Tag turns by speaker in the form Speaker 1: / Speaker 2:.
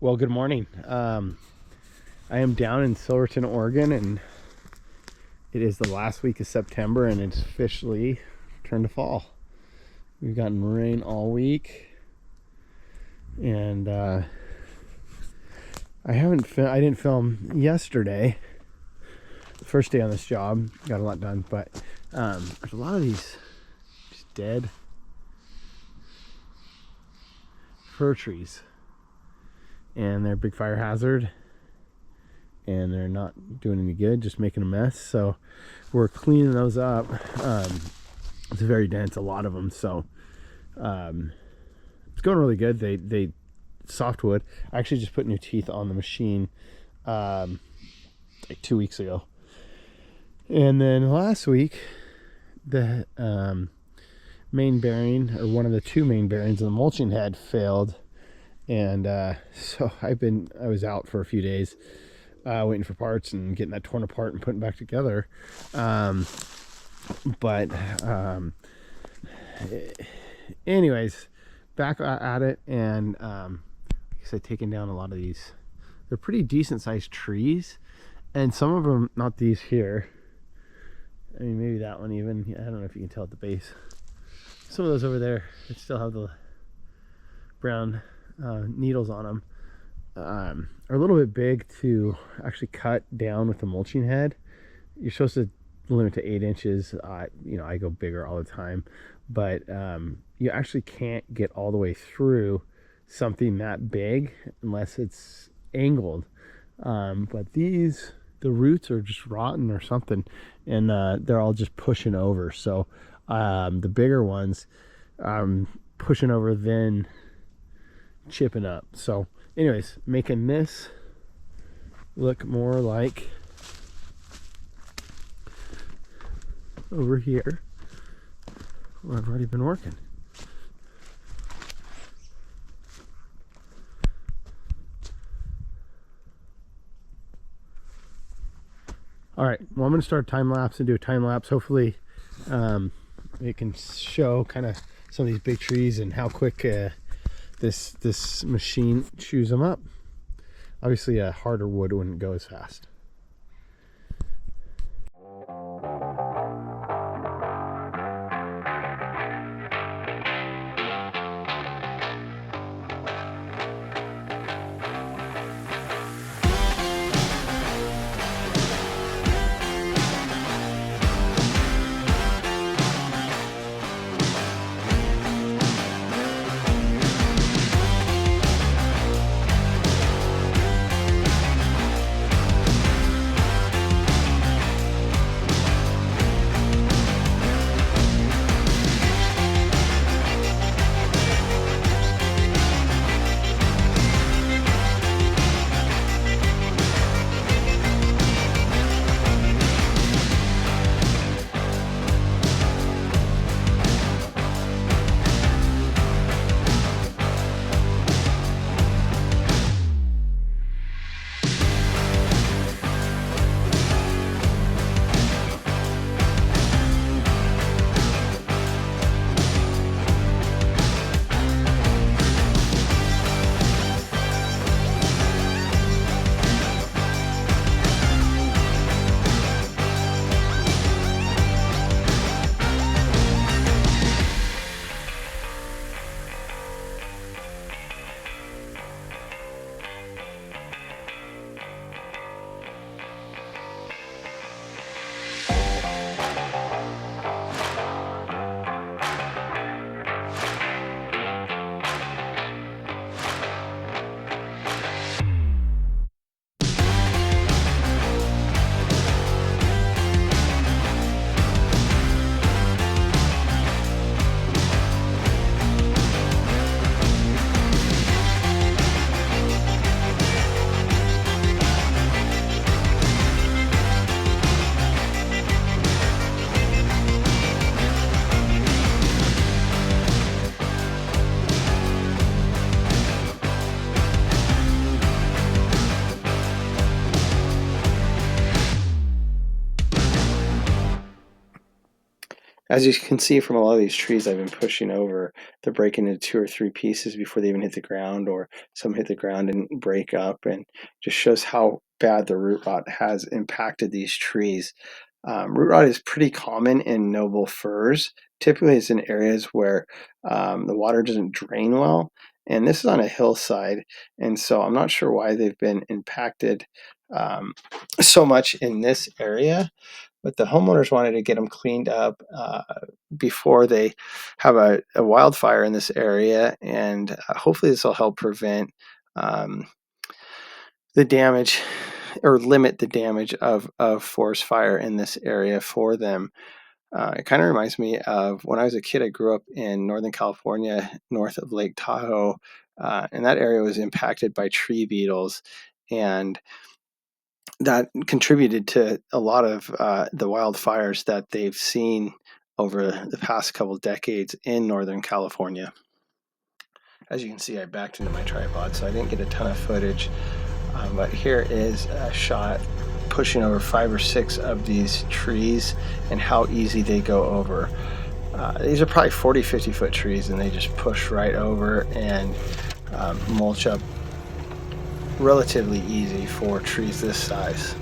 Speaker 1: Well, good morning. I am down in Silverton, Oregon, and it is the last week of September, and it's officially turned to fall. We've gotten rain all week, and I didn't film yesterday, the first day on this job. Got a lot done, but there's a lot of these just dead fir trees, and they're a big fire hazard, and they're not doing any good, just making a mess. So we're cleaning those up. It's very dense, a lot of them, so it's going really good. They softwood. I actually just put new teeth on the machine like 2 weeks ago, and then last week the main bearing, or one of the two main bearings in the mulching head, failed, and so I was out for a few days waiting for parts and getting that torn apart and putting back together. Anyways, back at it, and like I said, taking down a lot of these. They're pretty decent sized trees, and some of them, not these here, I mean maybe that one even, I don't know if you can tell at the base. Some of those over there that still have the brown needles on them are a little bit big to actually cut down with the mulching head. You're supposed to limit to 8 inches. I go bigger all the time, but you actually can't get all the way through something that big unless it's angled. But the roots are just rotten or something, and they're all just pushing over. So the bigger ones pushing over, then chipping up. So anyways, making this look more like over here where I've already been working. All right, well, I'm going to start time lapse and do a time lapse. Hopefully it can show kind of some of these big trees and how quick this machine chews them up. Obviously a harder wood wouldn't go as fast. As you can see from a lot of these trees I've been pushing over, they're breaking into 2 or 3 pieces before they even hit the ground, or some hit the ground and break up, and just shows how bad the root rot has impacted these trees. Root rot is pretty common in noble firs. Typically it's in areas where the water doesn't drain well, and this is on a hillside, and so I'm not sure why they've been impacted so much in this area. But the homeowners wanted to get them cleaned up before they have a wildfire in this area, and hopefully this will help prevent the damage or limit the damage of forest fire in this area for them. It kind of reminds me of when I was a kid. I grew up in Northern California, north of Lake Tahoe, and that area was impacted by tree beetles, and that contributed to a lot of the wildfires that they've seen over the past couple decades in Northern California. As you can see, I backed into my tripod, so I didn't get a ton of footage, but here is a shot pushing over 5 or 6 of these trees and how easy they go over. These are probably 40-50 foot trees, and they just push right over and mulch up relatively easy for trees this size.